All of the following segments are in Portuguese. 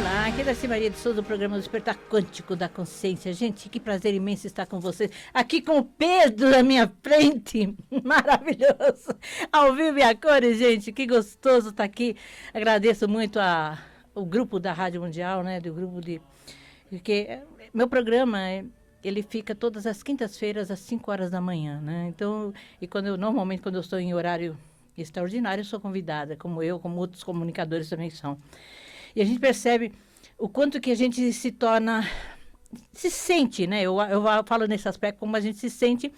Olá, aqui é Darcy Maria de Souza, do programa Despertar Quântico da Consciência. Gente, que prazer imenso estar com vocês. Aqui com o Pedro na minha frente. Maravilhoso. Ao vivo e a cores, gente. Que gostoso estar aqui. Agradeço muito o grupo da Rádio Mundial, né? Do grupo de... Porque meu programa, ele fica todas as quintas-feiras, às 5 horas da manhã, né? Então, normalmente, quando eu estou em horário extraordinário, eu sou convidada, como outros comunicadores também são. E a gente percebe o quanto que a gente se sente, né? Eu falo nesse aspecto como a gente se sente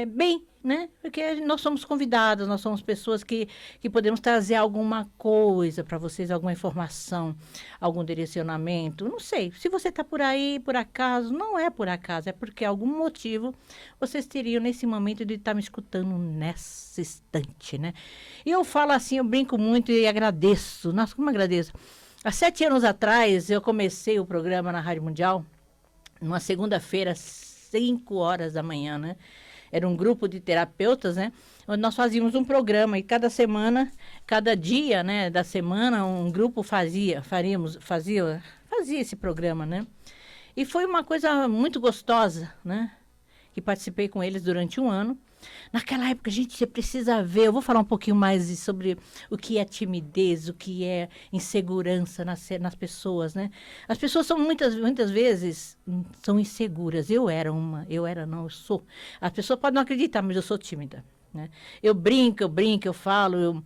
bem, né? Porque nós somos convidados, nós somos pessoas que podemos trazer alguma coisa para vocês, alguma informação, algum direcionamento. Não sei, se você está por aí, por acaso, não é por acaso, é porque algum motivo vocês teriam nesse momento de estar me escutando nesse instante, né? E eu falo assim, eu brinco muito e agradeço. Nossa, como agradeço. Há 7 anos atrás, eu comecei o programa na Rádio Mundial, numa segunda-feira, às 5 horas da manhã, né? Era um grupo de terapeutas, né? Onde nós fazíamos um programa e cada semana, cada dia, né, da semana, um grupo fazia esse programa, né? E foi uma coisa muito gostosa, né? Que participei com eles durante um ano. Naquela época, gente, você precisa ver, eu vou falar um pouquinho mais sobre o que é timidez, o que é insegurança nas pessoas, né? As pessoas são muitas vezes são inseguras. Eu sou. As pessoas podem não acreditar, mas eu sou tímida, né? Eu brinco, eu falo,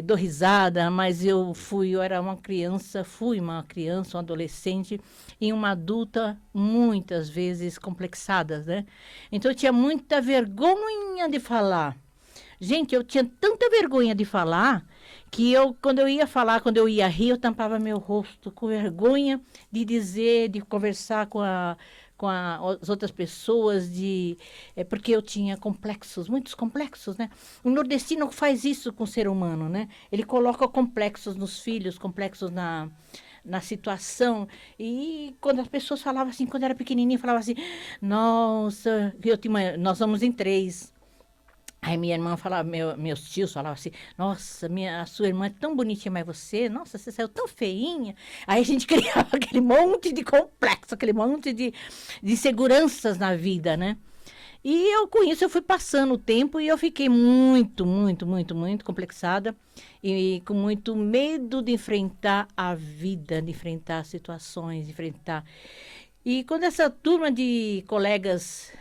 dou risada, mas fui uma criança, um adolescente e uma adulta muitas vezes complexadas, né? Então eu tinha muita vergonha de falar. Gente, eu tinha tanta vergonha de falar que quando eu ia rir, eu tampava meu rosto com vergonha de dizer, de conversar com as outras pessoas, porque eu tinha muitos complexos, né? O nordestino faz isso com o ser humano, né? Ele coloca complexos nos filhos, complexos na situação. E quando as pessoas falavam assim, quando eu era pequenininha, falavam assim, nossa, nós somos em 3. Aí minha irmã falava, meus tios falavam assim, nossa, a sua irmã é tão bonitinha, mas você, nossa, você saiu tão feinha. Aí a gente criava aquele monte de complexo, aquele monte de inseguranças na vida, né? E com isso, eu fui passando o tempo e eu fiquei muito, muito, muito, muito complexada e com muito medo de enfrentar a vida, de enfrentar situações, de enfrentar... E quando essa turma de colegas...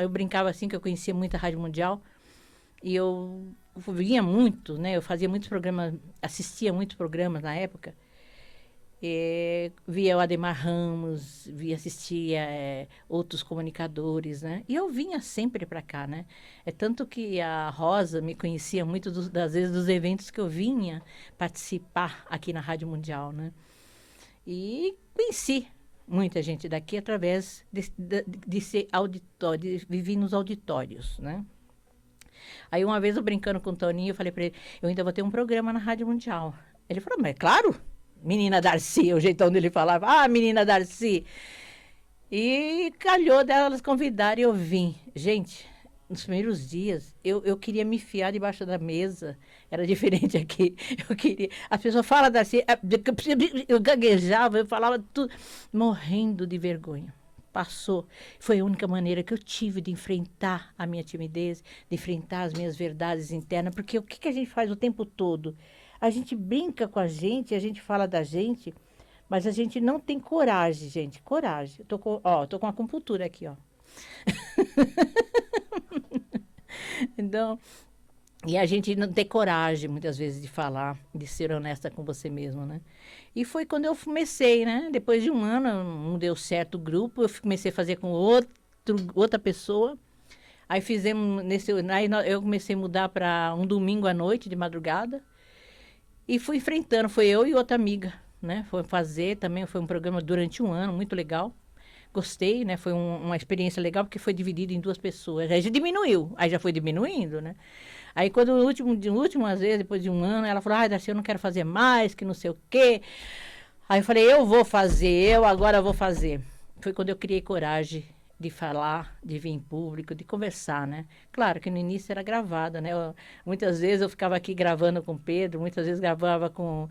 Eu brincava assim, que eu conhecia muito a Rádio Mundial, e eu vinha muito, né? Eu fazia muitos programas, assistia muitos programas na época, via o Ademar Ramos, assistia outros comunicadores, né? E eu vinha sempre para cá, né? É tanto que a Rosa me conhecia muito das vezes dos eventos que eu vinha participar aqui na Rádio Mundial, né? E conheci muita gente daqui através de ser auditório, vivi nos auditórios, né? Aí uma vez eu brincando com o Toninho, eu falei para ele, eu ainda vou ter um programa na Rádio Mundial. Ele falou, mas é claro, menina Darcy, o jeitão dele falava, menina Darcy. E calhou delas convidarem e eu vim. Gente, nos primeiros dias, eu queria me enfiar debaixo da mesa. Era diferente aqui. As pessoas falam Darcy, eu gaguejava, eu falava tudo, morrendo de vergonha. Passou. Foi a única maneira que eu tive de enfrentar a minha timidez, de enfrentar as minhas verdades internas, porque o que a gente faz o tempo todo? A gente brinca com a gente fala da gente, mas a gente não tem coragem, gente. Coragem. Eu tô com uma acupuntura aqui, ó. Então, e a gente não tem coragem, muitas vezes, de falar, de ser honesta com você mesmo, né? E foi quando eu comecei, né? Depois de um ano, não deu certo o grupo, eu comecei a fazer com outra pessoa. Aí eu comecei a mudar para um domingo à noite, de madrugada. E fui enfrentando, foi eu e outra amiga, né? Foi um programa durante um ano, muito legal. Gostei, né? Foi uma experiência legal, porque foi dividido em 2 pessoas. Aí já diminuiu, aí já foi diminuindo, né? Aí quando últimas vezes, depois de um ano, ela falou, Darcy, eu não quero fazer mais, que não sei o quê. Aí eu falei, eu agora vou fazer. Foi quando eu criei coragem de falar, de vir em público, de conversar, né? Claro que no início era gravada, né? Muitas vezes eu ficava aqui gravando com o Pedro, muitas vezes gravava com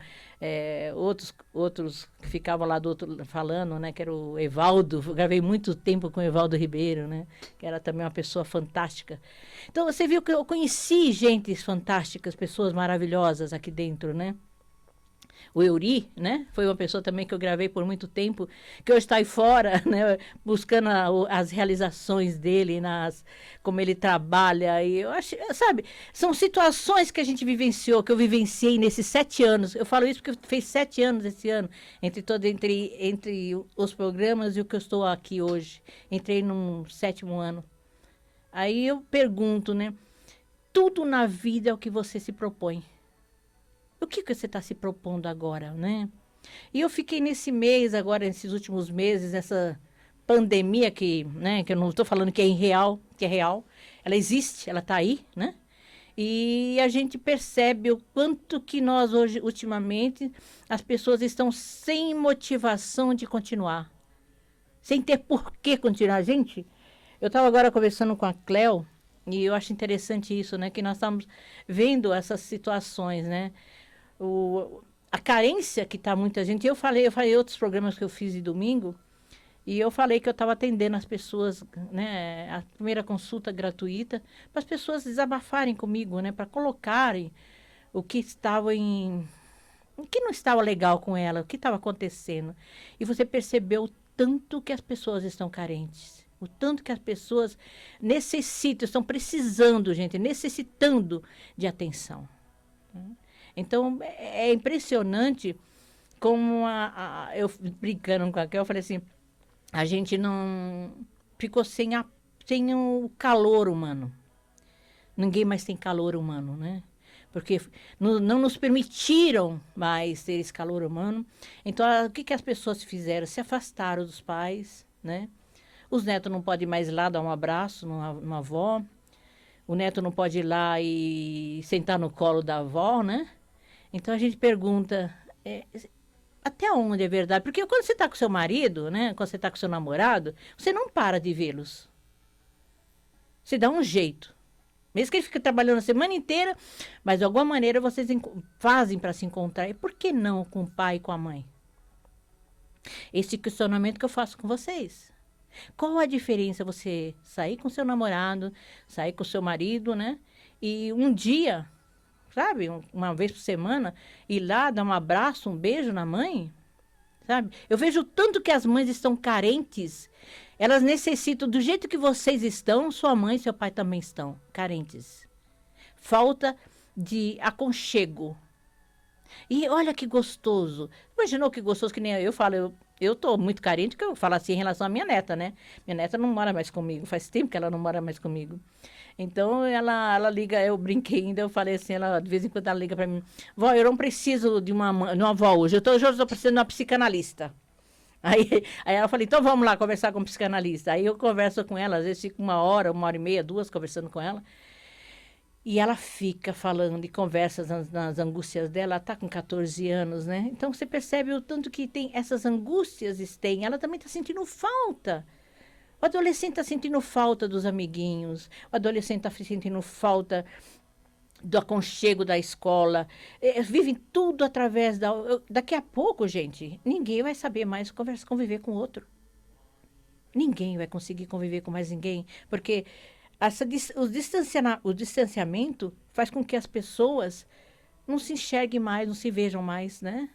outros que ficavam lá do outro falando, né? Que era o Evaldo, eu gravei muito tempo com o Evaldo Ribeiro, né? Que era também uma pessoa fantástica. Então você viu que eu conheci gentes fantásticas, pessoas maravilhosas aqui dentro, né? O Euri, né? Foi uma pessoa também que eu gravei por muito tempo, que hoje está aí fora, né? Buscando as realizações dele, como ele trabalha. E eu acho, sabe, são situações que a gente vivenciou, que eu vivenciei nesses 7 anos. Eu falo isso porque fez 7 anos esse ano, entre os programas e o que eu estou aqui hoje. Entrei num 7º ano. Aí eu pergunto, né? Tudo na vida é o que você se propõe. O que você está se propondo agora, né? E eu fiquei nesse mês, agora, nesses últimos meses, essa pandemia né, que eu não estou falando que é irreal, que é real. Ela existe, ela está aí, né? E a gente percebe o quanto que nós hoje, ultimamente, as pessoas estão sem motivação de continuar. Sem ter por que continuar. Gente, eu estava agora conversando com a Cleo, e eu acho interessante isso, né? Que nós estamos vendo essas situações, né? A carência que está muita gente. Eu falei outros programas que eu fiz de domingo, e eu falei que eu estava atendendo as pessoas, né, a primeira consulta gratuita, para as pessoas desabafarem comigo, né, para colocarem o que o que não estava legal com ela, o que estava acontecendo. E você percebeu o tanto que as pessoas estão carentes, o tanto que as pessoas necessitam, estão precisando, gente, necessitando de atenção. Então, é impressionante como eu brincando com a Kel, eu falei assim, a gente não ficou sem o calor humano. Ninguém mais tem calor humano, né? Porque não nos permitiram mais ter esse calor humano. Então, o que as pessoas fizeram? Se afastaram dos pais, né? Os netos não podem mais ir lá dar um abraço numa avó. O neto não pode ir lá e sentar no colo da avó, né? Então a gente pergunta, até onde é verdade? Porque quando você está com seu marido, né? Quando você está com seu namorado, você não para de vê-los. Você dá um jeito. Mesmo que ele fique trabalhando a semana inteira, mas de alguma maneira vocês fazem para se encontrar. E por que não com o pai e com a mãe? Esse questionamento que eu faço com vocês. Qual a diferença você sair com seu namorado, sair com seu marido, né? E um dia, sabe, uma vez por semana, ir lá dar um abraço, um beijo na mãe, sabe? Eu vejo tanto que as mães estão carentes, elas necessitam, do jeito que vocês estão, sua mãe e seu pai também estão carentes. Falta de aconchego. E olha que gostoso. Imaginou que gostoso, que nem eu falo, eu tô muito carente, que eu falo assim em relação à minha neta, né? Minha neta não mora mais comigo, faz tempo que ela não mora mais comigo. Então, ela liga, eu brinquei ainda, eu falei assim, ela, de vez em quando ela liga pra mim, vó, eu não preciso de uma avó hoje, hoje eu tô precisando de uma psicanalista. Aí ela falou, então vamos lá conversar com um psicanalista. Aí eu converso com ela, às vezes fico 1 hora e meia, 2 conversando com ela. E ela fica falando e conversa nas angústias dela. Ela está com 14 anos, né? Então você percebe o tanto que tem essas angústias têm. Ela também está sentindo falta. O adolescente está sentindo falta dos amiguinhos. O adolescente está sentindo falta do aconchego da escola. Vivem tudo através daqui a pouco, gente, ninguém vai saber mais conviver com o outro. Ninguém vai conseguir conviver com mais ninguém, porque o distanciamento faz com que as pessoas não se enxerguem mais, não se vejam mais, né?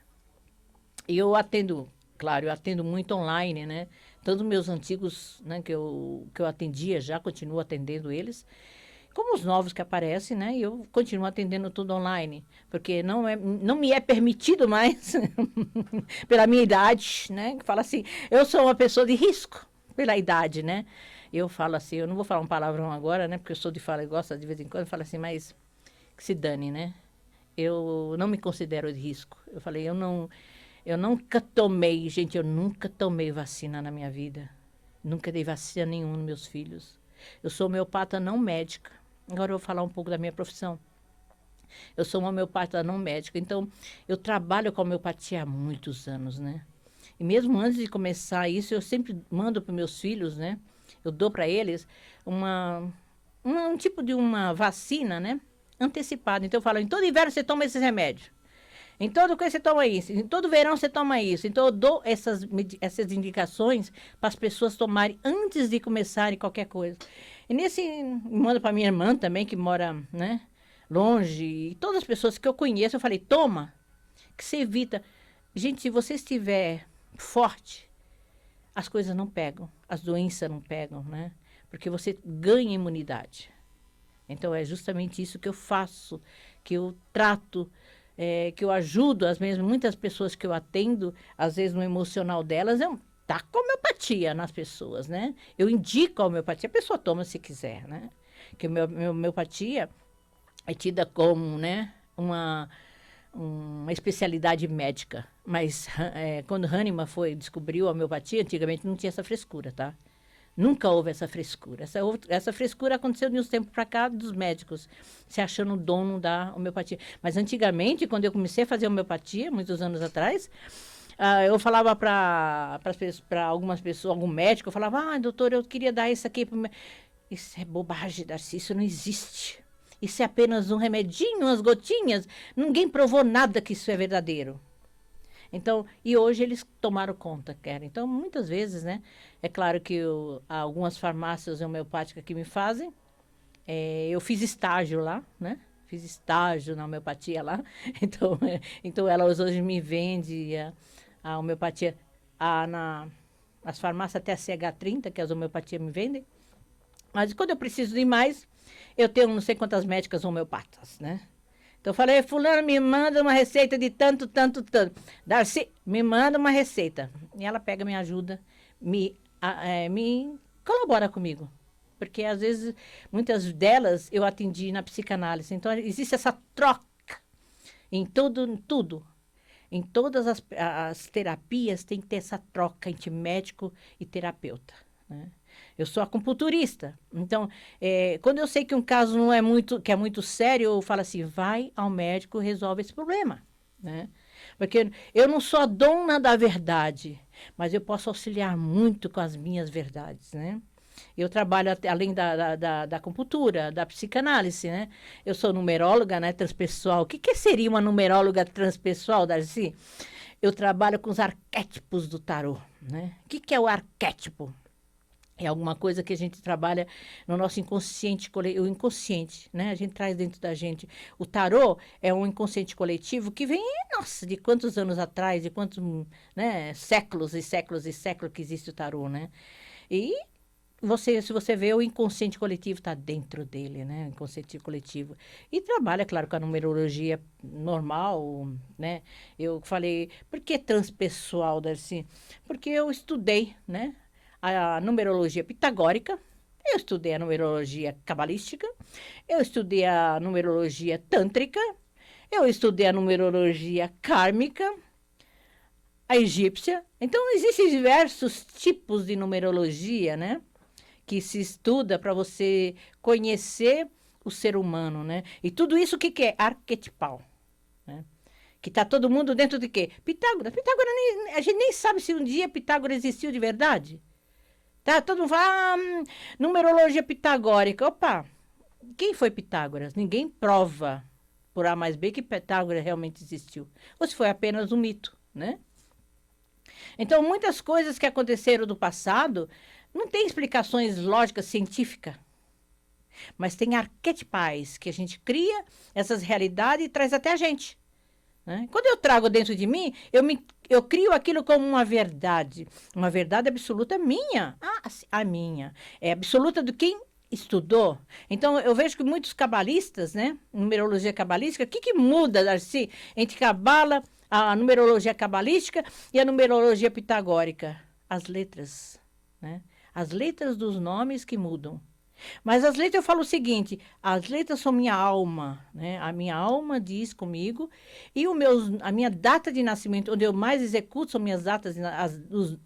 E eu atendo, claro, eu atendo muito online, né? Tanto meus antigos, né, que eu atendia já, continuo atendendo eles, como os novos que aparecem, né? E eu continuo atendendo tudo online, porque não me é permitido mais, pela minha idade, né? Que fala assim, eu sou uma pessoa de risco, pela idade, né? Eu falo assim, eu não vou falar um palavrão agora, né? Porque eu sou de fala e gosto de vez em quando, eu falo assim, mas que se dane, né? Eu não me considero de risco. Eu falei, eu nunca tomei, gente, eu nunca tomei vacina na minha vida. Nunca dei vacina nenhuma nos meus filhos. Eu sou homeopata não médica. Agora eu vou falar um pouco da minha profissão. Eu sou uma homeopata não médica, então eu trabalho com homeopatia há muitos anos, né? E mesmo antes de começar isso, eu sempre mando para meus filhos, né? eu dou para eles um tipo de uma vacina, né? Antecipada. Então eu falo, em todo inverno você toma esses remédios. Em todo coisa você toma isso, em todo verão você toma isso. Então eu dou essas indicações para as pessoas tomarem antes de começarem qualquer coisa. E mando para minha irmã também, que mora, né, longe, e todas as pessoas que eu conheço, eu falei, toma, que você evita. Gente, se você estiver forte, as coisas não pegam, as doenças não pegam, né? Porque você ganha imunidade. Então é justamente isso que eu faço, que eu trato, que eu ajudo, muitas pessoas que eu atendo, às vezes no emocional delas, eu taco homeopatia nas pessoas, né? Eu indico a homeopatia, a pessoa toma se quiser, né? Que meu homeopatia é tida como, né, uma especialidade médica. Mas quando Hahnemann descobriu a homeopatia, antigamente não tinha essa frescura, tá? Nunca houve essa frescura. Essa frescura aconteceu de uns tempos para cá dos médicos, se achando o dono da homeopatia. Mas antigamente, quando eu comecei a fazer homeopatia, muitos anos atrás, eu falava para algumas pessoas, algum médico, eu falava, doutor, eu queria dar isso aqui. Isso é bobagem, Darcy, isso não existe. Isso é apenas um remedinho, umas gotinhas. Ninguém provou nada que isso é verdadeiro. Então, e hoje eles tomaram conta, querem. Então, muitas vezes, né? É claro que há algumas farmácias homeopáticas que me fazem. Eu fiz estágio lá, né? Fiz estágio na homeopatia lá. Então elas hoje me vendem a homeopatia nas farmácias até a CH30, que as homeopatias me vendem. Mas quando eu preciso de mais, eu tenho não sei quantas médicas homeopatas, né? Então eu falei, fulano, me manda uma receita de tanto. Darcy, me manda uma receita. E ela pega, me ajuda, me colabora comigo. Porque às vezes, muitas delas eu atendi na psicanálise. Então existe essa troca em tudo. Em todas as terapias tem que ter essa troca entre médico e terapeuta, né? Eu sou acupunturista, então, quando eu sei que um caso que é muito sério, eu falo assim, vai ao médico, resolve esse problema, né? Porque eu não sou a dona da verdade, mas eu posso auxiliar muito com as minhas verdades, né? Eu trabalho além da acupuntura, da psicanálise, né? Eu sou numeróloga, né, transpessoal. O que seria uma numeróloga transpessoal, Darcy? Eu trabalho com os arquétipos do tarô, né? O que é o arquétipo? É alguma coisa que a gente trabalha no nosso inconsciente, o inconsciente, né? A gente traz dentro da gente. O tarô é um inconsciente coletivo que vem, nossa, de quantos anos atrás, de quantos, né, séculos e séculos e séculos que existe o tarô, né? E se você vê, o inconsciente coletivo está dentro dele, né? O inconsciente coletivo. E trabalha, claro, com a numerologia normal, né? Eu falei, por que transpessoal, Darcy? Porque eu estudei, né, a numerologia pitagórica, eu estudei a numerologia cabalística, eu estudei a numerologia tântrica, eu estudei a numerologia kármica, a egípcia. Então, existem diversos tipos de numerologia, né? Que se estuda para você conhecer o ser humano, né? E tudo isso o que é? Arquetipal, né? Que está todo mundo dentro de quê? Pitágoras. Pitágoras, a gente nem sabe se um dia Pitágoras existiu de verdade. Tá? Todo mundo fala, numerologia pitagórica. Opa, quem foi Pitágoras? Ninguém prova por A mais B que Pitágoras realmente existiu. Ou se foi apenas um mito, né? Então, muitas coisas que aconteceram do passado não tem explicações lógicas científicas, mas tem arquetipais que a gente cria essas realidades e traz até a gente, né? Quando eu trago dentro de mim, eu crio aquilo como uma verdade absoluta minha. A minha. É absoluta do quem estudou. Então, eu vejo que muitos cabalistas, né, numerologia cabalística, o que muda, Darcy, entre cabala, a numerologia cabalística e a numerologia pitagórica? As letras, né? As letras dos nomes que mudam. Mas as letras, eu falo o seguinte, as letras são minha alma, né? A minha alma diz comigo, e a minha data de nascimento, onde eu mais executo são minhas datas,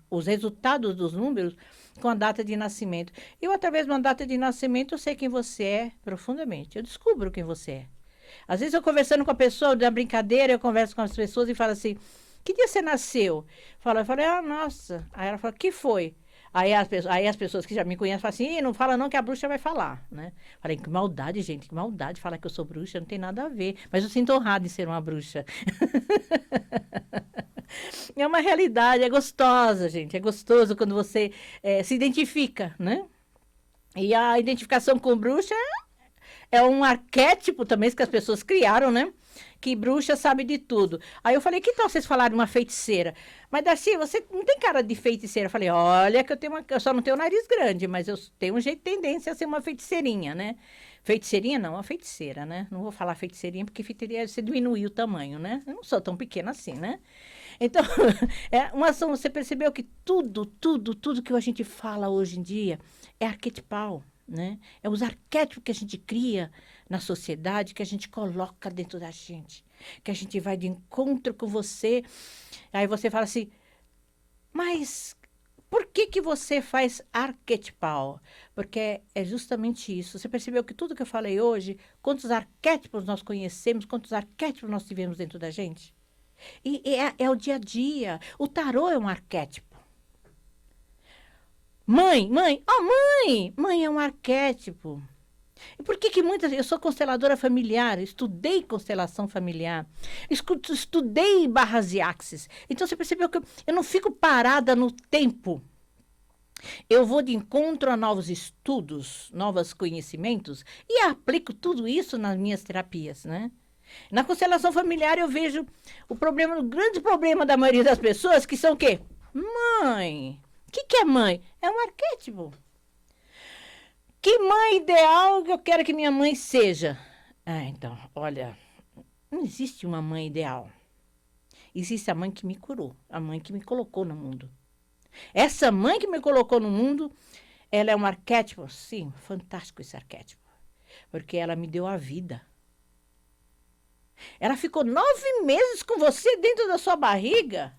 os resultados dos números com a data de nascimento. Eu, através de uma data de nascimento, eu sei quem você é profundamente, eu descubro quem você é. Às vezes eu conversando com a pessoa, da brincadeira, eu converso com as pessoas e falo assim, que dia você nasceu? Eu falei, nossa. Aí ela fala, que foi? Aí as pessoas que já me conhecem falam assim, "Ih, não fala não que a bruxa vai falar, né? Falei, que maldade, gente, que maldade falar que eu sou bruxa, não tem nada a ver. Mas eu sinto honrada em ser uma bruxa. É uma realidade, é gostosa, gente. É gostoso quando você se identifica, né? E a identificação com bruxa é um arquétipo também que as pessoas criaram, né? Que bruxa sabe de tudo. Aí eu falei, que tal vocês falarem uma feiticeira? Mas Darcy, você não tem cara de feiticeira. Eu falei, olha que eu só não tenho o nariz grande, mas eu tenho um jeito de tendência a ser uma feiticeirinha, né? Feiticeirinha não, uma feiticeira, né? Não vou falar feiticeirinha porque feiticeira você diminuir o tamanho, né? Eu não sou tão pequena assim, né? Então, uma ação, você percebeu que tudo que a gente fala hoje em dia é arquetipal, né? É os arquétipos que a gente cria na sociedade, que a gente coloca dentro da gente, que a gente vai de encontro com você. Aí você fala assim, mas por que você faz arquetipal? Porque é justamente isso. Você percebeu que tudo que eu falei hoje, quantos arquétipos nós conhecemos, quantos arquétipos nós tivemos dentro da gente? E é o dia a dia. O tarô é um arquétipo. Mãe é um arquétipo. E por que muitas... Eu sou consteladora familiar, estudei constelação familiar, estudei barras e axis. Então, você percebeu que eu não fico parada no tempo. Eu vou de encontro a novos estudos, novos conhecimentos e aplico tudo isso nas minhas terapias, né? Na constelação familiar eu vejo o grande problema da maioria das pessoas que são o quê? Mãe. O que é mãe? É um arquétipo. Que mãe ideal que eu quero que minha mãe seja? Ah, então, olha, não existe uma mãe ideal. Existe a mãe que me curou, a mãe que me colocou no mundo. Essa mãe que me colocou no mundo, ela é um arquétipo? Sim, fantástico esse arquétipo. Porque ela me deu a vida. Ela ficou 9 meses com você dentro da sua barriga.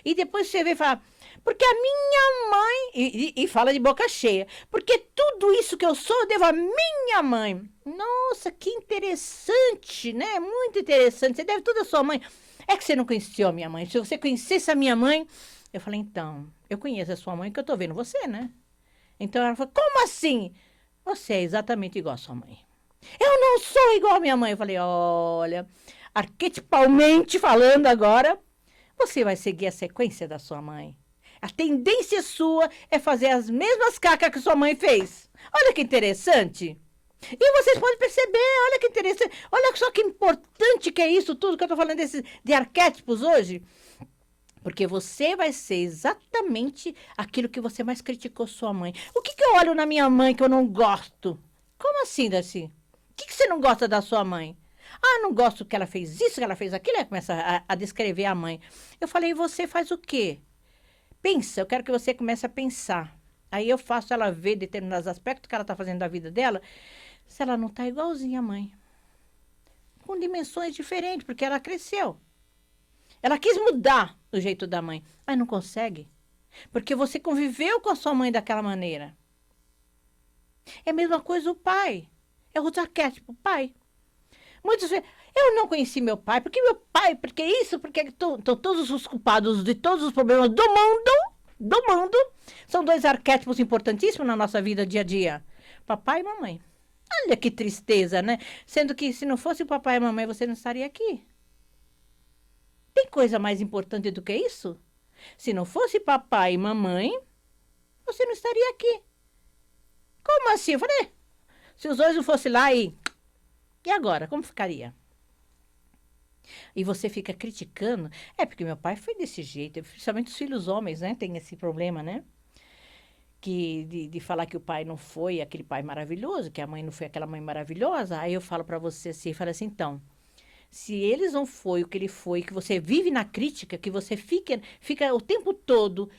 E depois você vem e fala, porque a minha mãe... E fala de boca cheia. Porque tudo isso que eu sou, eu devo à minha mãe. Nossa, que interessante, né? Muito interessante. Você deve tudo à sua mãe. É que você não conheceu a minha mãe. Se você conhecesse a minha mãe... Eu falei, então, eu conheço a sua mãe que eu tô vendo você, né? Então ela falou, como assim? Você é exatamente igual à sua mãe. Eu não sou igual à minha mãe. Eu falei, olha, arquetipalmente falando agora, você vai seguir a sequência da sua mãe. A tendência sua é fazer as mesmas cacas que sua mãe fez. Olha que interessante. E vocês podem perceber, olha que interessante. Olha só que importante que é isso tudo que eu tô falando de arquétipos hoje. Porque você vai ser exatamente aquilo que você mais criticou sua mãe. O que eu olho na minha mãe que eu não gosto? Como assim, Darcy? O que você não gosta da sua mãe? Ah, não gosto que ela fez isso, que ela fez aquilo. Ela começa a descrever a mãe. Eu falei, e você faz o quê? Pensa, eu quero que você comece a pensar. Aí eu faço ela ver determinados aspectos que ela está fazendo da vida dela, se ela não está igualzinha à mãe. Com dimensões diferentes, porque ela cresceu. Ela quis mudar o jeito da mãe, mas não consegue. Porque você conviveu com a sua mãe daquela maneira. É a mesma coisa o pai. É outro arquétipo, pai. Muitos vezes, eu não conheci meu pai, porque isso, porque estão todos os culpados de todos os problemas do mundo, são 2 arquétipos importantíssimos na nossa vida dia a dia. Papai e mamãe. Olha que tristeza, né? Sendo que se não fosse o papai e a mamãe, você não estaria aqui. Tem coisa mais importante do que isso? Se não fosse papai e mamãe, você não estaria aqui. Como assim? Eu falei, se os 2 não fossem lá e agora? Como ficaria? E você fica criticando. É, porque meu pai foi desse jeito. Principalmente os filhos homens, né? Tem esse problema, né? De falar que o pai não foi aquele pai maravilhoso, que a mãe não foi aquela mãe maravilhosa. Aí eu falo para você assim, falo assim, então... Se eles não foi o que ele foi, que você vive na crítica, que você fica o tempo todo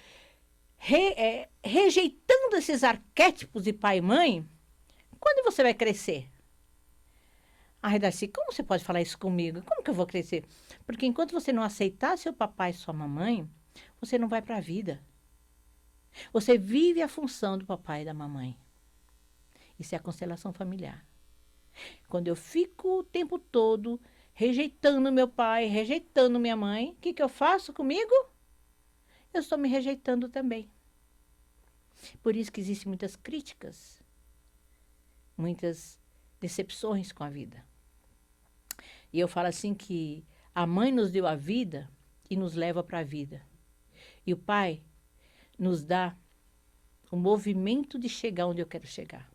rejeitando esses arquétipos de pai e mãe, quando você vai crescer? Ai, Darcy, como você pode falar isso comigo? Como que eu vou crescer? Porque enquanto você não aceitar seu papai e sua mamãe, você não vai para a vida. Você vive a função do papai e da mamãe. Isso é a constelação familiar. Quando eu fico o tempo todo rejeitando meu pai, rejeitando minha mãe, o que eu faço comigo? Eu estou me rejeitando também. Por isso que existem muitas críticas, muitas decepções com a vida. E eu falo assim que a mãe nos deu a vida e nos leva para a vida. E o pai nos dá o movimento de chegar onde eu quero chegar.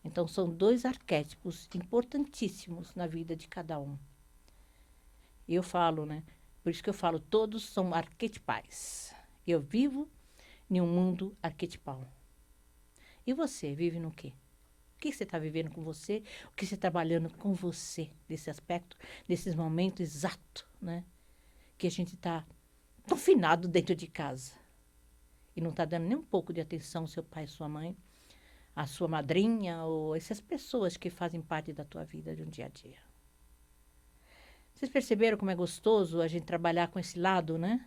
Então, são dois arquétipos importantíssimos na vida de cada um. E eu falo, né? Por isso que eu falo, todos são arquetipais. Eu vivo em um mundo arquetipal. E você, vive no quê? O que você está vivendo com você? O que você está trabalhando com você, desse aspecto, desses momentos exatos, né? Que a gente está confinado dentro de casa. E não está dando nem um pouco de atenção ao seu pai, sua mãe, a sua madrinha, ou essas pessoas que fazem parte da tua vida de um dia a dia. Vocês perceberam como é gostoso a gente trabalhar com esse lado, né?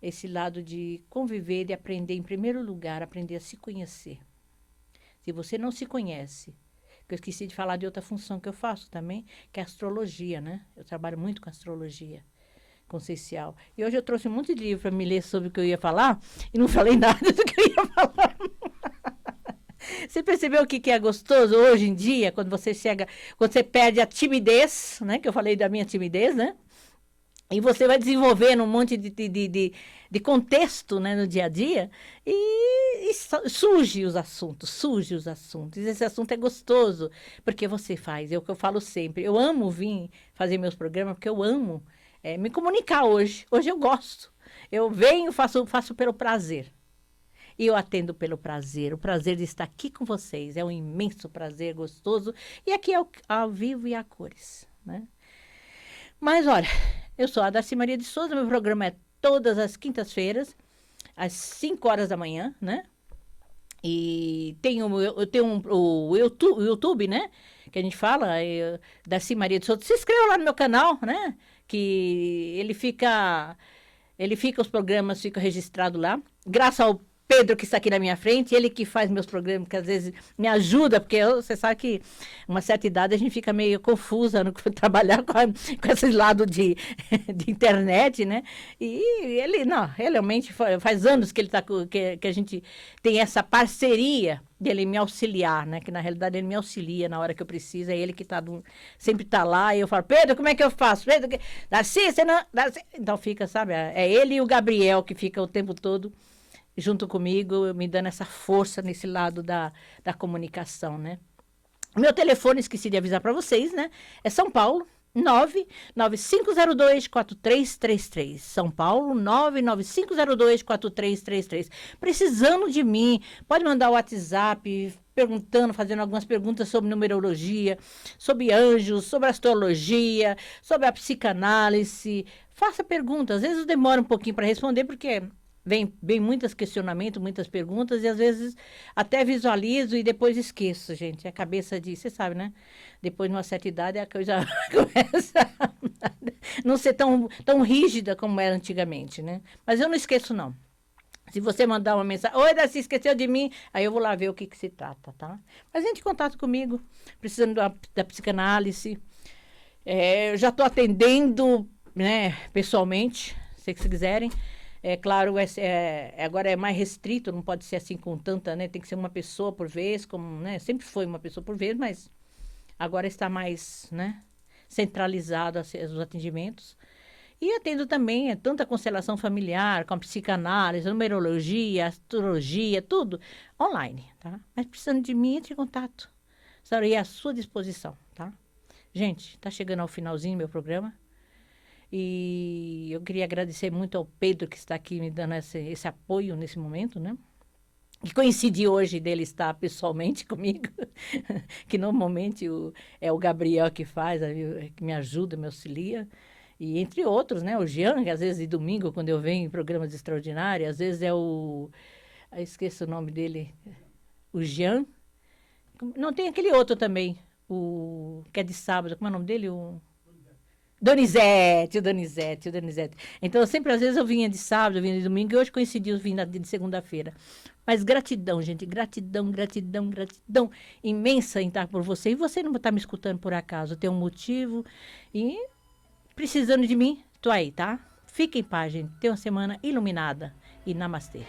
Esse lado de conviver, de aprender, em primeiro lugar, aprender a se conhecer. Se você não se conhece, que eu esqueci de falar de outra função que eu faço também, que é a astrologia, né? Eu trabalho muito com astrologia consciencial. E hoje eu trouxe um monte de livro para me ler sobre o que eu ia falar e não falei nada do que eu ia falar. Você percebeu o que é gostoso hoje em dia, quando você chega, quando você perde a timidez, né? Que eu falei da minha timidez, né? E você vai desenvolvendo um monte de contexto, né, no dia a dia, e surge os assuntos, E esse assunto é gostoso, porque você faz, é o que eu falo sempre. Eu amo vir fazer meus programas, porque eu amo me comunicar hoje. Hoje eu gosto. Eu venho, faço pelo prazer. E eu atendo pelo prazer. O prazer de estar aqui com vocês. É um imenso prazer, gostoso. E aqui é ao vivo e a cores, né? Mas, olha, eu sou a Darcy Maria de Souza, meu programa é todas as quintas-feiras, às 5 horas da manhã, né? E eu tenho o YouTube, né? Que a gente fala, Darcy Maria de Souza. Se inscreva lá no meu canal, né? Que os programas ficam registrados lá. Graças ao Pedro, que está aqui na minha frente, ele que faz meus programas, que às vezes me ajuda, porque você sabe que uma certa idade a gente fica meio confusa no trabalhar com esse lado de internet, né? E ele realmente faz anos que ele tá que a gente tem essa parceria dele me auxiliar, né? Que na realidade ele me auxilia na hora que eu preciso, é ele que sempre está lá, e eu falo, Pedro, como é que eu faço? Pedro, Darcy, você não... Darcy. Então fica, sabe? É ele e o Gabriel que fica o tempo todo junto comigo, me dando essa força nesse lado da comunicação, né? Meu telefone, esqueci de avisar para vocês, né? É São Paulo, 99502-4333. São Paulo, 99502-4333. Precisando de mim, pode mandar o WhatsApp, fazendo algumas perguntas sobre numerologia, sobre anjos, sobre astrologia, sobre a psicanálise. Faça perguntas, às vezes demora um pouquinho para responder, porque vem muitos questionamentos, muitas perguntas, e às vezes até visualizo e depois esqueço, gente. A cabeça de, você sabe, né? Depois, numa certa idade, a coisa começa a não ser tão rígida como era antigamente, né? Mas eu não esqueço, não. Se você mandar uma mensagem, oi, Darcy, esqueceu de mim, aí eu vou lá ver o que se trata, tá? Mas entre em contato comigo, precisando da psicanálise. Eu já estou atendendo, né, pessoalmente, se vocês quiserem. É claro, agora é mais restrito, não pode ser assim com tanta, né? Tem que ser uma pessoa por vez, como, né? Sempre foi uma pessoa por vez, mas agora está mais, né? Centralizado os atendimentos. E atendo também tanta constelação familiar, com a psicanálise, numerologia, astrologia, tudo online, tá? Mas precisando de mim, entre em contato. Estarei à sua disposição, tá? Gente, tá chegando ao finalzinho do meu programa. E eu queria agradecer muito ao Pedro, que está aqui me dando esse apoio nesse momento, né? Que coincidi hoje dele estar pessoalmente comigo, que normalmente é o Gabriel que faz, que me ajuda, me auxilia. E entre outros, né? O Jean, que às vezes de domingo, quando eu venho em programas extraordinários, às vezes eu esqueço o nome dele, o Jean. Não, tem aquele outro também, que é de sábado, como é o nome dele? O Donizete. Então, sempre, às vezes, eu vinha de sábado, eu vinha de domingo, e hoje coincidiu eu vim de segunda-feira. Mas gratidão, gente, gratidão imensa em estar por você. E você não está me escutando por acaso, tem um motivo. E precisando de mim, tô aí, tá? Fique em paz, gente. Tenha uma semana iluminada. E namastê.